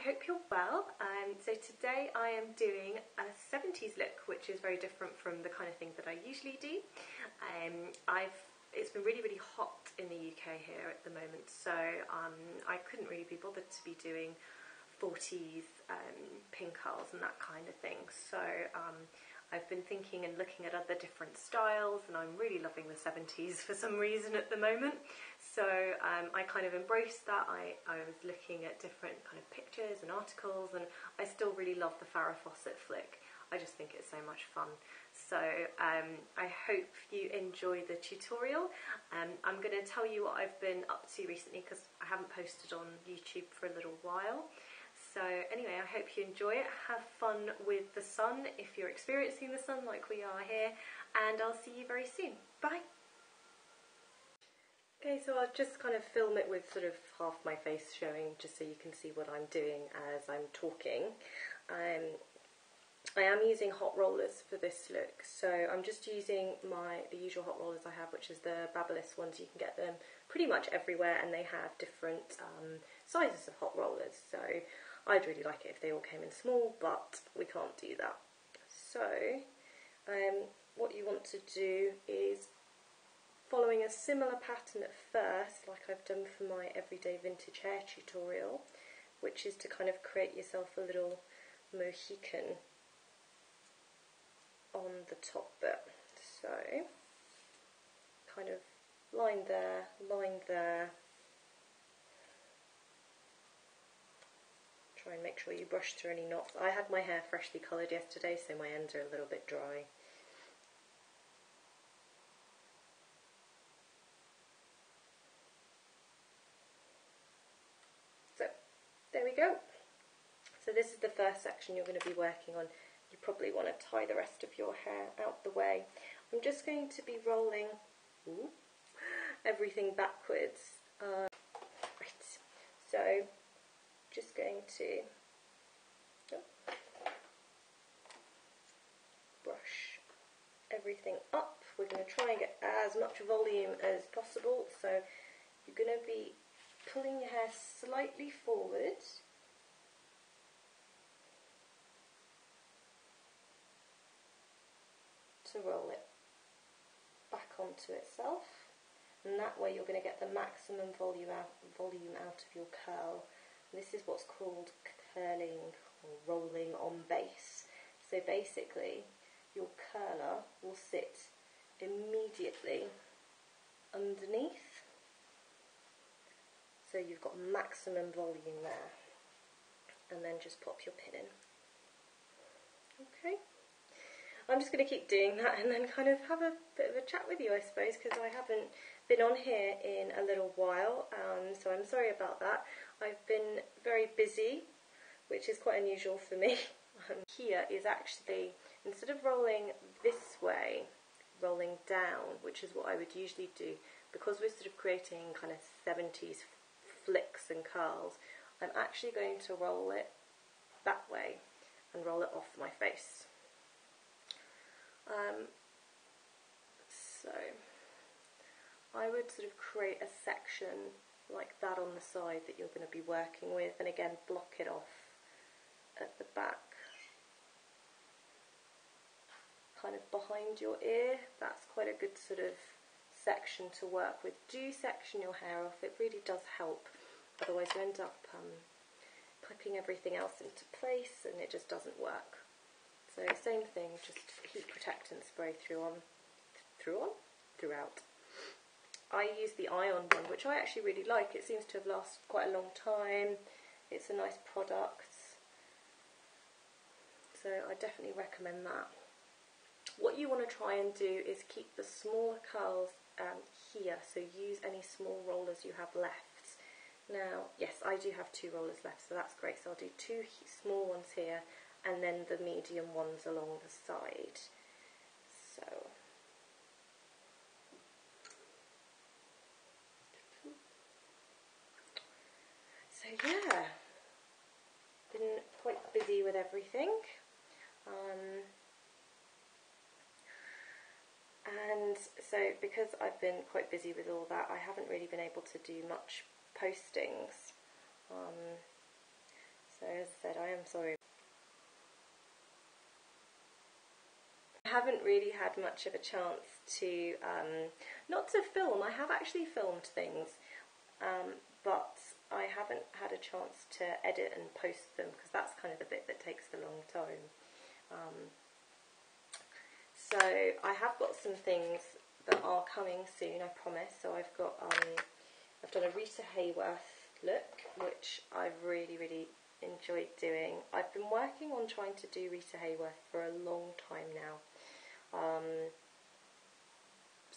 hope you're well. So today I am doing a 70s look, which is very different from the kind of things that I usually do. It's been really hot in the UK here at the moment, so I couldn't really be bothered to be doing 40s pin curls and that kind of thing. So I've been thinking and looking at other different styles, and I'm really loving the 70s for some reason at the moment. So I kind of embraced that. I was looking at different kind of pictures and articles, and I still really love the Farrah Fawcett flick. I just think it's so much fun. So I hope you enjoy the tutorial. I'm going to tell you what I've been up to recently because I haven't posted on YouTube for a little while. So anyway, I hope you enjoy it. Have fun with the sun if you're experiencing the sun like we are here, and I'll see you very soon. Bye! Okay, so I'll just kind of film it with sort of half my face showing, just so you can see what I'm doing as I'm talking. I am using hot rollers for this look, so I'm just using the usual hot rollers I have, which is the Babyliss ones. You can get them pretty much everywhere, and they have different sizes of hot rollers, so I'd really like it if they all came in small, but we can't do that. So what you want to do is, following a similar pattern at first, like I've done for my everyday vintage hair tutorial, which is to kind of create yourself a little mohican on the top bit. So kind of line there, try and make sure you brush through any knots. I had my hair freshly coloured yesterday, so my ends are a little bit dry. So there we go. So this is the first section you're going to be working on. You probably want to tie the rest of your hair out the way. I'm just going to be rolling everything backwards. Right, so just going to brush everything up. We're going to try and get as much volume as possible, so you're going to be pulling your hair slightly forward to roll it back onto itself, and that way you're going to get the maximum volume out of your curl. This is what's called curling or rolling on base. So basically your curler will sit immediately underneath, so you've got maximum volume there, and then just pop your pin in. Okay, I'm just going to keep doing that and then kind of have a bit of a chat with you, I suppose, because I haven't been on here in a little while, so I'm sorry about that. I've been very busy, which is quite unusual for me. Here is actually, instead of rolling this way, rolling down, which is what I would usually do, because we're sort of creating kind of 70s flicks and curls, I'm actually going to roll it that way and roll it off my face. So I would sort of create a section like that on the side that you're going to be working with, and again block it off at the back, kind of behind your ear. That's quite a good sort of section to work with. Do section your hair off, it really does help, otherwise you end up clipping everything else into place and it just doesn't work. So same thing, just heat protectant spray throughout. I use the Ion one, which I actually really like. It seems to have lasted quite a long time. It's a nice product, so I definitely recommend that. What you want to try and do is keep the smaller curls here, so use any small rollers you have left. Now, yes, I do have 2 rollers left, so that's great. So I'll do 2 small ones here, and then the medium ones along the side. So yeah, been quite busy with everything, and so because I've been quite busy with all that, I haven't really been able to do much postings. So as I said, I am sorry. I haven't really had much of a chance to, not to film. I have actually filmed things, but I haven't had a chance to edit and post them, because that's kind of the bit that takes the long time. So I have got some things that are coming soon, I promise. So I've done a Rita Hayworth look, which I've really enjoyed doing. I've been working on trying to do Rita Hayworth for a long time now.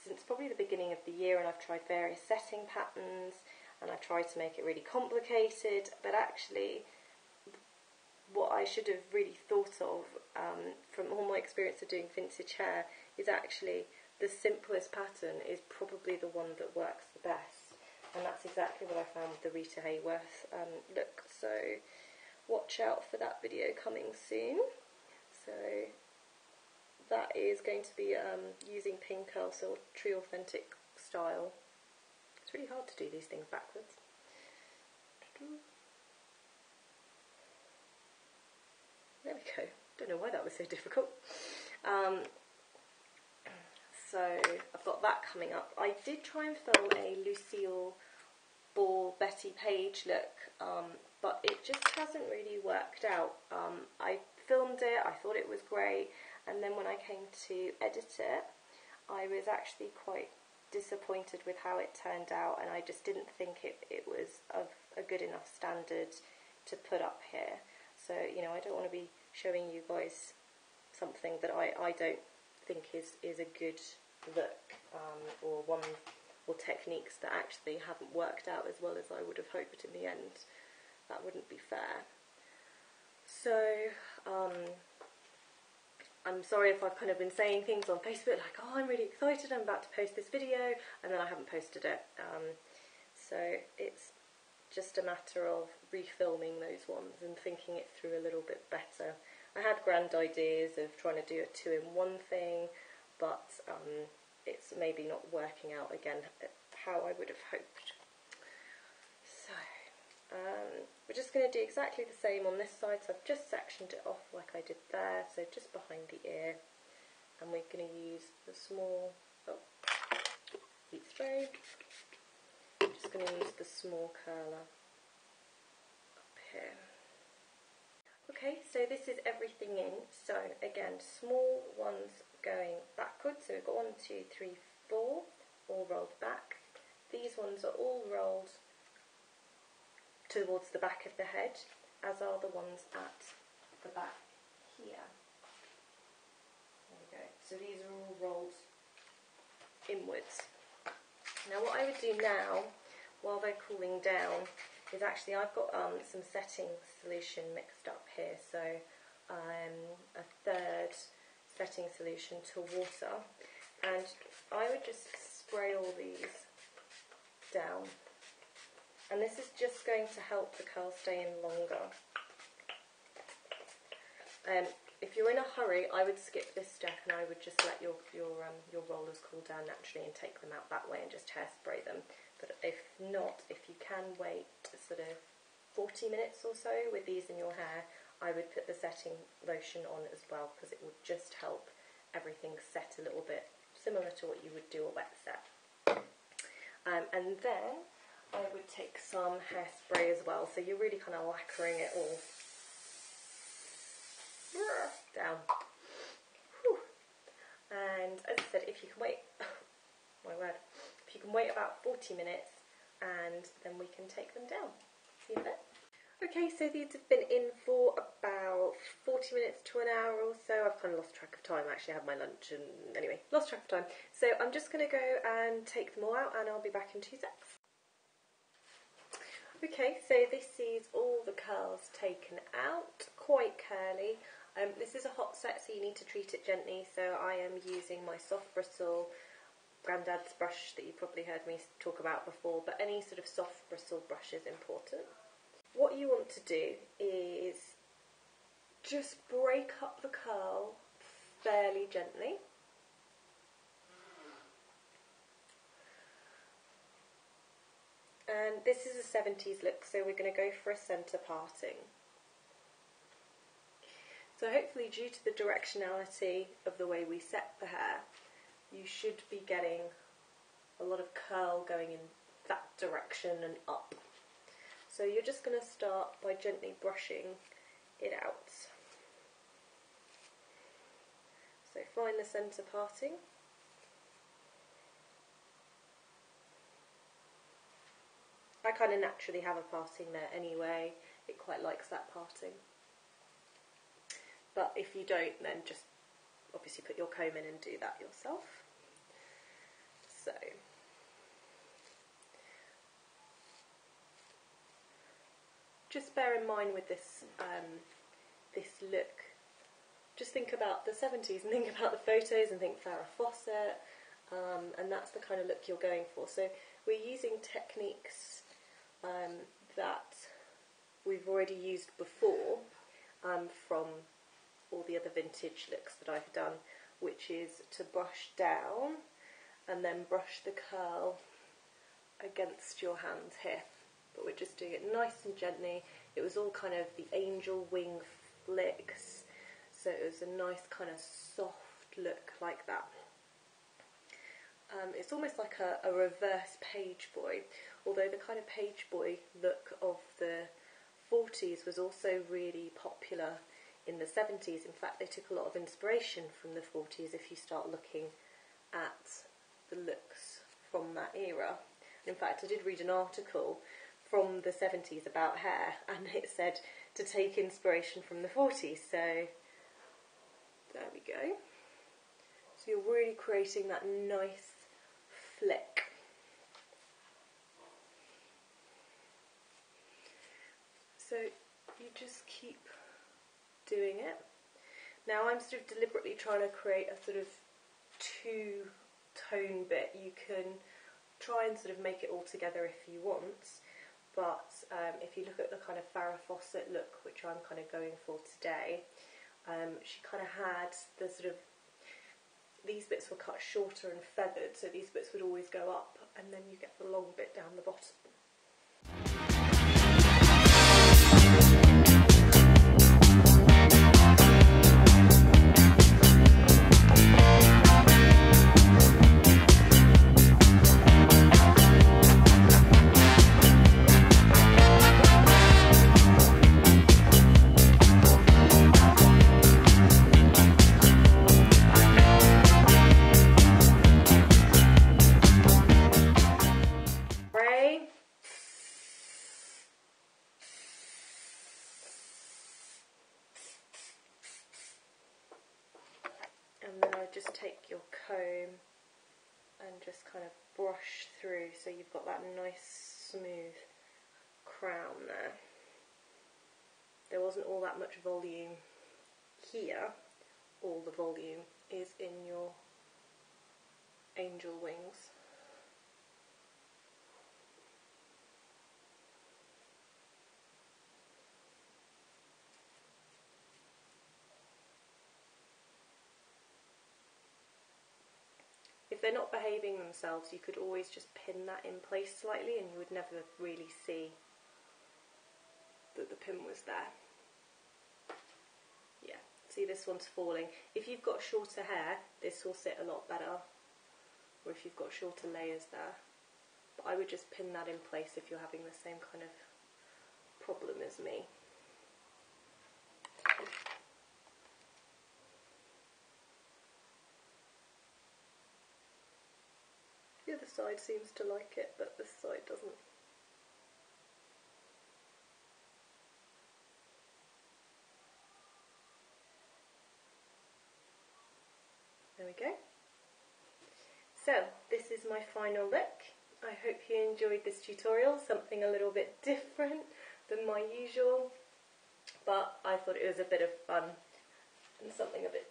Since probably the beginning of the year, and I've tried various setting patterns, and I've tried to make it really complicated, but actually what I should have really thought of from all my experience of doing vintage hair is actually the simplest pattern is probably the one that works the best, and that's exactly what I found with the Rita Hayworth look. So watch out for that video coming soon. So that is going to be using pin curl, so true authentic style. It's really hard to do these things backwards. There we go. Don't know why that was so difficult. So I've got that coming up. I did try and film a Lucille Ball Betty Page look, but it just hasn't really worked out. I filmed it, I thought it was great, and then when I came to edit it, I was actually quite disappointed with how it turned out, and I just didn't think it was of a good enough standard to put up here. So, you know, I don't want to be showing you guys something that I don't think is a good look, or techniques that actually haven't worked out as well as I would have hoped in the end. That wouldn't be fair. So, I'm sorry if I've kind of been saying things on Facebook like, oh, I'm really excited, I'm about to post this video, and then I haven't posted it. So it's just a matter of refilming those ones and thinking it through a little bit better. I had grand ideas of trying to do a two-in-one thing, but it's maybe not working out again how I would have hoped. So we're just going to do exactly the same on this side. So I've just sectioned it off like I did there, so just behind the ear, and we're going to use the small, heat spray. I'm just going to use the small curler up here. Okay, so this is everything in. So again, small ones going backwards. So we've got 1, 2, 3, 4, all rolled back. These ones are all rolled towards the back of the head, as are the ones at the back here. There we go. So these are all rolled inwards. Now what I would do now, while they're cooling down, is actually I've got some setting solution mixed up here. So a third setting solution to water, and I would just spray all these down. And this is just going to help the curl stay in longer. If you're in a hurry, I would skip this step and I would just let your rollers cool down naturally and take them out that way and just hairspray them. But if not, if you can wait sort of 40 minutes or so with these in your hair, I would put the setting lotion on as well, because it would just help everything set a little bit similar to what you would do a wet set. And then I would take some hairspray as well, so you're really kind of lacquering it all down. Whew. And as I said, if you can wait, my word, if you can wait about 40 minutes, and then we can take them down. See you then. Okay, so these have been in for about 40 minutes to an hour or so. I've kind of lost track of time. Actually, I had my lunch and anyway, lost track of time. So I'm just going to go and take them all out, and I'll be back in 2 seconds. Okay, so this is all the curls taken out, quite curly. This is a hot set, so you need to treat it gently. So I am using my soft bristle Grandad's brush that you probably heard me talk about before, but any sort of soft bristle brush is important. What you want to do is just break up the curl fairly gently. And this is a 70s look, so we're going to go for a centre parting. So hopefully, due to the directionality of the way we set the hair, you should be getting a lot of curl going in that direction and up. So you're just going to start by gently brushing it out. So find the centre parting. I kind of naturally have a parting there anyway, it quite likes that parting. But if you don't, then just obviously put your comb in and do that yourself. So, just bear in mind with this, this look, just think about the 70s and think about the photos and think Farrah Fawcett, and that's the kind of look you're going for. So we're using techniques that we've already used before from all the other vintage looks that I've done, which is to brush down and then brush the curl against your hand here. But we're just doing it nice and gently. It was all kind of the angel wing flicks, so it was a nice kind of soft look like that. It's almost like a reverse page boy, although the kind of page boy look of the 40s was also really popular in the 70s. In fact, they took a lot of inspiration from the 40s if you start looking at the looks from that era. In fact, I did read an article from the 70s about hair, and it said to take inspiration from the 40s, so there we go. So you're really creating that nice flick. So you just keep doing it. Now I'm sort of deliberately trying to create a sort of two-tone bit. You can try and sort of make it all together if you want, but if you look at the kind of Farrah Fawcett look, which I'm kind of going for today, she kind of had the sort of, these bits were cut shorter and feathered, so these bits would always go up, and then you get the long bit down the bottom. And then I just take your comb and just kind of brush through so you've got that nice smooth crown there. There wasn't all that much volume here, all the volume is in your angel wings. If they're not behaving themselves, you could always just pin that in place slightly and you would never really see that the pin was there. Yeah, see, this one's falling. If you've got shorter hair, this will sit a lot better, or if you've got shorter layers there. But I would just pin that in place if you're having the same kind of problem as me. The other side seems to like it, but this side doesn't. There we go. So, this is my final look. I hope you enjoyed this tutorial, something a little bit different than my usual, but I thought it was a bit of fun and something a bit